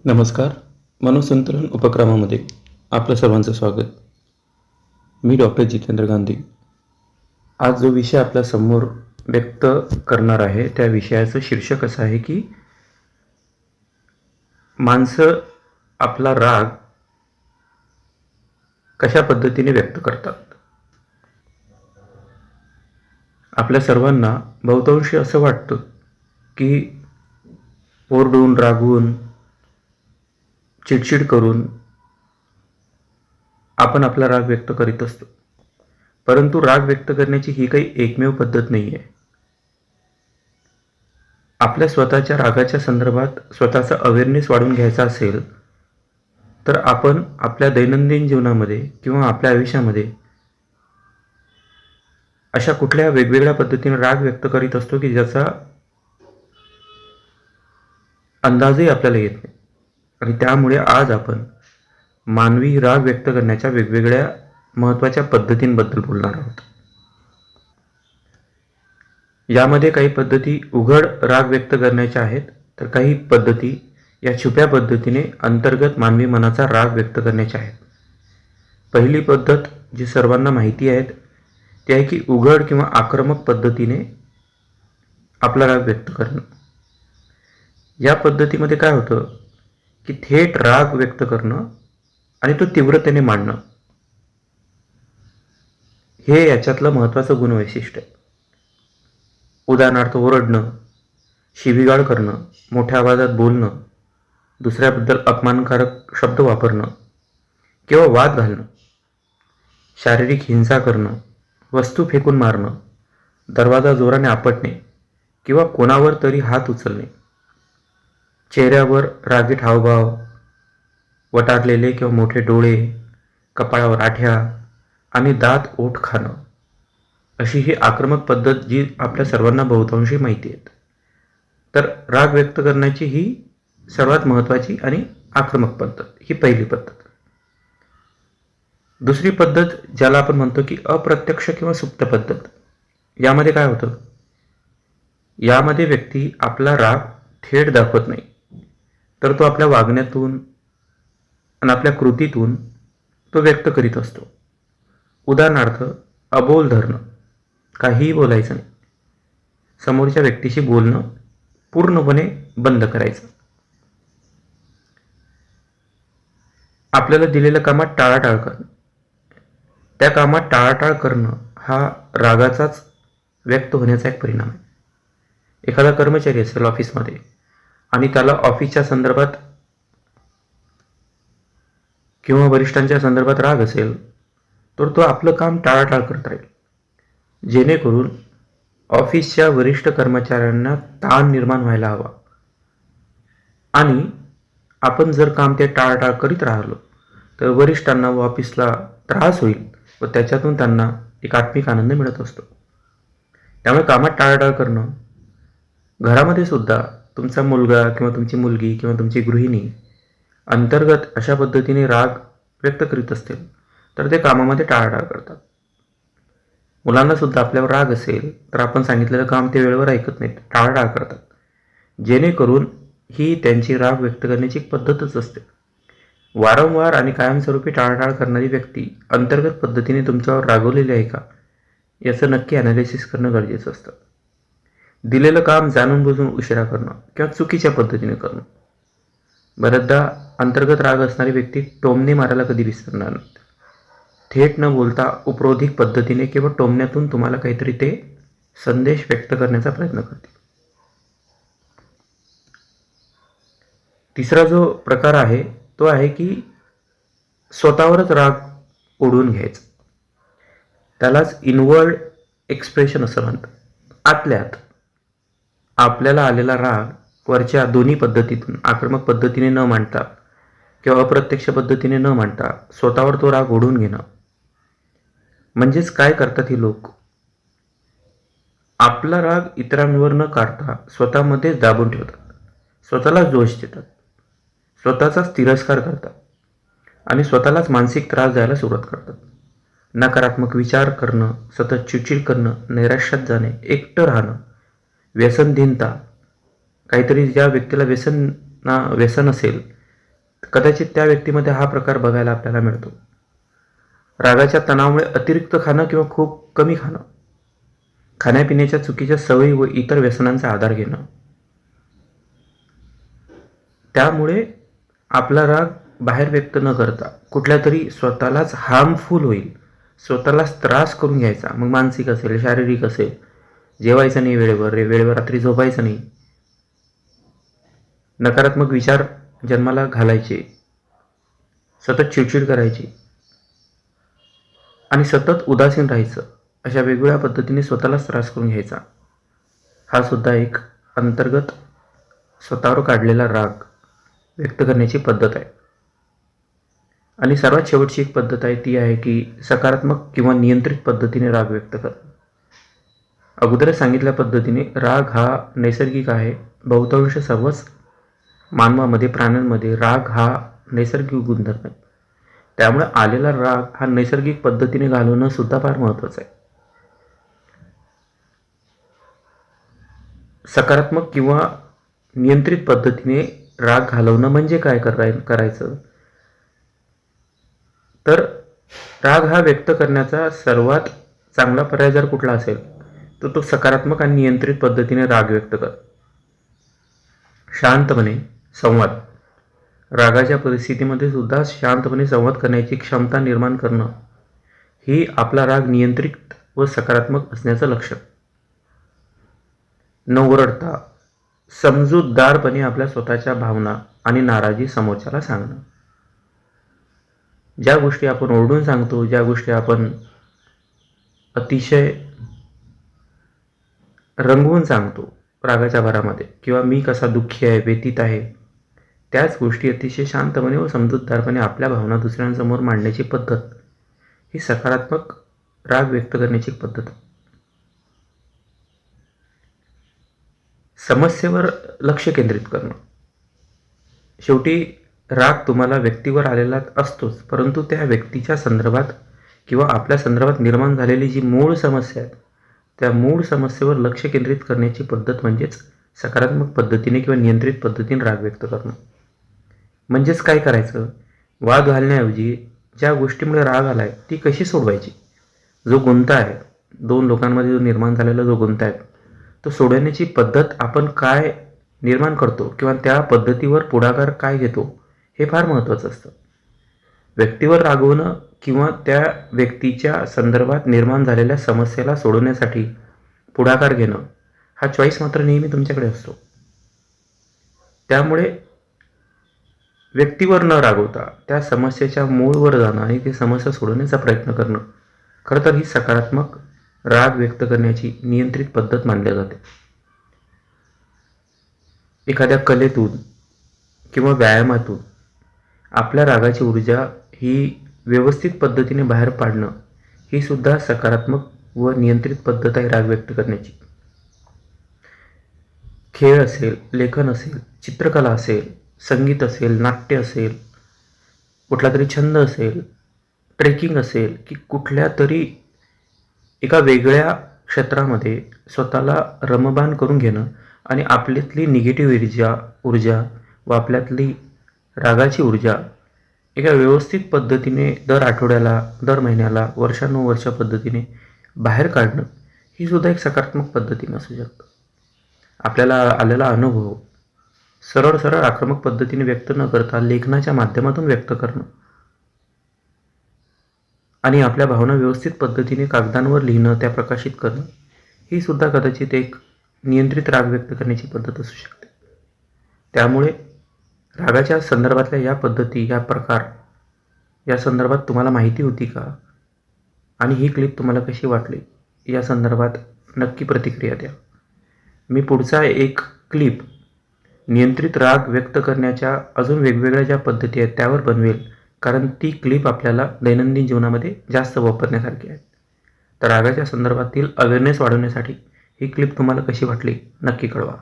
नमस्कार. मनोसंतुलन उपक्रमामध्ये आपलं सर्वांचं स्वागत. मी डॉक्टर जितेंद्र गांधी. आज जो विषय आपल्या समोर व्यक्त करणार आहे त्या विषयाचं शीर्षक असं आहे की माणसं आपला राग कशा पद्धतीने व्यक्त करतात. आपल्या सर्वांना बहुतांशी असं वाटतं की ओरडून, रागवून, चिडचिड करून आपण आपला राग व्यक्त करीत असतो. परंतु राग व्यक्त करण्याची ही काही एकमेव पद्धत नाही आहे. आपल्या स्वतःच्या रागाच्या संदर्भात स्वतःचा अवेअरनेस वाढवून घ्यायचा असेल तर आपण आपल्या दैनंदिन जीवनामध्ये किंवा आपल्या आयुष्यामध्ये अशा कुठल्या वेगवेगळ्या पद्धतीने राग व्यक्त करीत असतो की ज्याचा अंदाजही आपल्याला येत नाही. आणि त्यामुळे आज आपण मानवी राग व्यक्त करण्याच्या वेगवेगळ्या महत्त्वाच्या पद्धतींबद्दल बोलणार आहोत. यामध्ये काही पद्धती उघड राग व्यक्त करण्याच्या आहेत, तर काही पद्धती या छुप्या पद्धतीने अंतर्गत मानवी मनाचा राग व्यक्त करण्याच्या आहेत. पहिली पद्धत जी सर्वांना माहिती आहे ती आहे की उघड किंवा आक्रमक पद्धतीने आपला राग व्यक्त करणं. या पद्धतीमध्ये काय होतं की थेट राग व्यक्त करणं आणि तो तीव्रतेने मांडणं हे याच्यातलं महत्त्वाचं गुणवैशिष्ट्य आहे. उदाहरणार्थ ओरडणं, शिवीगाळ करणं, मोठ्या आवाजात बोलणं, दुसऱ्याबद्दल अपमानकारक शब्द वापरणं किंवा वाद घालणं, शारीरिक हिंसा करणं, वस्तू फेकून मारणं, दरवाजा जोराने आपटणे किंवा कोणावर तरी हात उचलणे, चेहऱ्यावर रागीट हावभाव, वटारलेले किंवा मोठे डोळे, कपाळावर आठ्या आणि दात ओठ खाणं, अशी ही आक्रमक पद्धत जी आपल्या सर्वांना बहुतांशी माहिती आहे. तर राग व्यक्त करण्याची ही सर्वात महत्त्वाची आणि आक्रमक पद्धत, ही पहिली पद्धत. दुसरी पद्धत ज्याला आपण म्हणतो की अप्रत्यक्ष किंवा सुप्त पद्धत. यामध्ये काय होतं, यामध्ये व्यक्ती आपला राग थेट दाखवत नाही, तर तो आपल्या वागण्यातून आणि आपल्या कृतीतून तो व्यक्त करीत असतो. उदाहरणार्थ अबोल धरणं, काहीही बोलायचं नाही, समोरच्या व्यक्तीशी बोलणं पूर्णपणे बंद करायचं, आपल्याला दिलेल्या कामात टाळाटाळ करणं. त्या कामात टाळाटाळ करणं हा रागाचाच व्यक्त होण्याचा एक परिणाम आहे. एखादा कर्मचारी असेल ऑफिसमध्ये आणि त्याला ऑफिसच्या संदर्भात किंवा वरिष्ठांच्या संदर्भात राग असेल तर तो आपलं काम टाळाटाळ करत राहील, जेणेकरून ऑफिसच्या वरिष्ठ कर्मचाऱ्यांना ताण निर्माण व्हायला हवा. आणि आपण जर काम ते टाळाटाळ करीत राहिलो तर वरिष्ठांना व ऑफिसला त्रास होईल व त्याच्यातून त्यांना एक आत्मिक आनंद मिळत असतो. त्यामुळे कामात टाळाटाळ करणं. घरामध्ये सुद्धा तुमचा मुलगा किंवा तुमची मुलगी किंवा तुमची गृहिणी अंतर्गत अशा पद्धतीने राग व्यक्त करीत असतील तर ते कामामध्ये टाळाटाळ करतात. मुलांना सुद्धा आपल्यावर राग असेल तर आपण सांगितलेलं काम ते वेळेवर ऐकत नाहीत, टाळाटाळ करतात, जेणेकरून ही त्यांची राग व्यक्त करण्याची एक पद्धतच असते. वारंवार आणि कायमस्वरूपी टाळाटाळ करणारी व्यक्ती अंतर्गत पद्धतीने तुमच्यावर रागवलेली आहे का याचं नक्की ॲनालिसिस करणं गरजेचं असतं. दिलेलं काम जाणून बुजून उशिरा करणं किंवा चुकीच्या पद्धतीने करणं. बऱ्याचदा अंतर्गत राग असणारी व्यक्ती टोमणे मारायला कधी विसरणार नाही. थेट न बोलता उपरोधिक पद्धतीने किंवा टोमण्यातून तुम्हाला काहीतरी ते संदेश व्यक्त करण्याचा प्रयत्न करते. तिसरा जो प्रकार आहे तो आहे की स्वतःवरच राग ओढून घ्यायचा. त्यालाच इनवर्ड एक्सप्रेशन असं म्हणतात. आतल्यात आपल्याला आलेला राग वरच्या दोन्ही पद्धतीतून आक्रमक पद्धतीने न मांडता किंवा अप्रत्यक्ष पद्धतीने न मांडता स्वतःवर तो राग ओढून घेणं. म्हणजेच काय करतात ही लोक, आपला राग इतरांवर न काढता स्वतःमध्येच दाबून ठेवतात, स्वतःलाच दोष देतात, स्वतःचाच तिरस्कार करतात आणि स्वतःलाच मानसिक त्रास द्यायला सुरुवात करतात. नकारात्मक विचार करणं, सतत चिडचिड करणं, नैराश्यात जाणे, एकटं राहणं, व्यसनधीनता. काहीतरी ज्या व्यक्तीला व्यसन असेल कदाचित त्या व्यक्तीमध्ये हा प्रकार बघायला आपल्याला मिळतो. रागाच्या तणावामुळे अतिरिक्त खाणं किंवा खूप कमी खाणं, खाण्यापिण्याच्या चुकीच्या सवयी व इतर व्यसनांचा आधार घेणं. त्यामुळे आपला राग बाहेर व्यक्त न करता कुठल्या तरी स्वतःलाच हार्मफुल होईल, स्वतःलाच त्रास करून घ्यायचा. मग मानसिक असेल, शारीरिक असेल. जेवायचं नाही वेळेवर रात्री झोपायचं नाही, नकारात्मक विचार जन्माला घालायचे, सतत चिडचिड करायची आणि सतत उदासीन राहायचं. अशा वेगवेगळ्या पद्धतीने स्वतःलाच त्रास करून घ्यायचा. हा सुद्धा एक अंतर्गत स्वतःवर काढलेला राग व्यक्त करण्याची पद्धत आहे. आणि सर्वात शेवटची एक पद्धत आहे, ती आहे की सकारात्मक किंवा नियंत्रित पद्धतीने राग व्यक्त करणं. अगोदरच सांगितल्या पद्धतीने राग हा नैसर्गिक आहे. बहुतांश सर्वच मानवामध्ये, प्राण्यांमध्ये राग हा नैसर्गिक गुणधर्म आहे. त्यामुळे आलेला राग हा नैसर्गिक पद्धतीने घालवणं सुद्धा फार महत्त्वाचं आहे. सकारात्मक किंवा नियंत्रित पद्धतीने राग घालवणं म्हणजे काय करायचं तर राग हा व्यक्त करण्याचा सर्वात चांगला पर्याय जर कुठला असेल तर तो सकारात्मक आणि नियंत्रित पद्धतीने राग व्यक्त कर. शांतपणे संवाद. रागाच्या परिस्थितीमध्ये सुद्धा शांतपणे संवाद करण्याची क्षमता निर्माण करणं ही आपला राग नियंत्रित व सकारात्मक असण्याचं लक्षण. न ओरडता समजूतदारपणे आपल्या स्वतःच्या भावना आणि नाराजी समोरच्याला सांगणं. ज्या गोष्टी आपण ओरडून सांगतो, ज्या गोष्टी आपण अतिशय रंगवून सांगतो रागाच्या भरामध्ये, किंवा मी कसा दुःखी आहे, व्यथित आहे, त्याच गोष्टी अतिशय शांतपणे व समजूतदारपणे आपल्या भावना दुसऱ्यांसमोर मांडण्याची पद्धत ही सकारात्मक राग व्यक्त करण्याची पद्धत. समस्येवर लक्ष केंद्रित करणं. शेवटी राग तुम्हाला व्यक्तीवर आलेला असतोच, परंतु त्या व्यक्तीच्या संदर्भात किंवा आपल्या संदर्भात निर्माण झालेली जी मूळ समस्या आहे त्या मूळ समस्येवर लक्ष केंद्रित करण्याची पद्धत म्हणजेच सकारात्मक पद्धतीने किंवा नियंत्रित पद्धतीने राग व्यक्त करणं. म्हणजेच काय करायचं, वाद घालण्याऐवजी ज्या गोष्टीमुळे राग आलाय ती कशी सोडवायची. जो गुंता आहे, दोन लोकांमध्ये जो निर्माण झालेला जो गुंता आहे तो सोडवण्याची पद्धत आपण काय निर्माण करतो किंवा त्या पद्धतीवर पुढाकार काय घेतो हे फार महत्त्वाचं असतं. व्यक्तीवर रागवणं किंवा त्या व्यक्तीच्या संदर्भात निर्माण झालेल्या समस्येला सोडवण्यासाठी पुढाकार घेणं हा चॉईस मात्र नेहमी तुमच्याकडे असतो. त्यामुळे व्यक्तीवर न रागवता त्या समस्येच्या मूळवर जाणं आणि ती समस्या सोडवण्याचा प्रयत्न करणं खरं तर ही सकारात्मक राग व्यक्त करण्याची नियंत्रित पद्धत मानली जाते. एखाद्या कलेतून किंवा व्यायामातून आपल्या रागाची ऊर्जा ही व्यवस्थित पद्धतीने बाहेर पाडणं ही सुद्धा सकारात्मक व नियंत्रित पद्धत आहे राग व्यक्त करण्याची. खेळ असेल, लेखन असेल, चित्रकला असेल, संगीत असेल, नाट्य असेल, कुठला तरी छंद असेल, ट्रेकिंग असेल, की कुठल्या तरी एका वेगळ्या क्षेत्रामध्ये स्वतःला रममाण करून घेणं आणि आपल्यातली निगेटिव्ह ऊर्जा व आपल्यातली रागाची ऊर्जा एका व्यवस्थित पद्धतीने दर आठवड्याला, दर महिन्याला, वर्षानुवर्ष पद्धतीने बाहेर काढणं ही सुद्धा एक सकारात्मक पद्धतीने असू शकतं. आपल्याला आलेला अनुभव सरळ आक्रमक पद्धतीने व्यक्त न करता लेखनाच्या माध्यमातून व्यक्त करणं आणि आपल्या भावना व्यवस्थित पद्धतीने कागदांवर लिहिणं, त्या प्रकाशित करणं ही सुद्धा कदाचित एक नियंत्रित राग व्यक्त करण्याची पद्धत असू शकते. त्यामुळे रागाच्या संदर्भातल्या या पद्धती, या प्रकार या संदर्भात तुम्हाला माहिती होती का, आणि ही क्लिप तुम्हाला कशी वाटली या संदर्भात नक्की प्रतिक्रिया द्या. मी पुढचा एक क्लिप नियंत्रित राग व्यक्त करण्याच्या अजून वेगवेगळ्या ज्या पद्धती आहेत त्यावर बनवेल, कारण ती क्लिप आपल्याला दैनंदिन जीवनामध्ये जास्त वापरण्यासारखी आहे. तर रागाच्या संदर्भातील अवेअरनेस वाढवण्यासाठी ही क्लिप तुम्हाला कशी वाटली नक्की कळवा.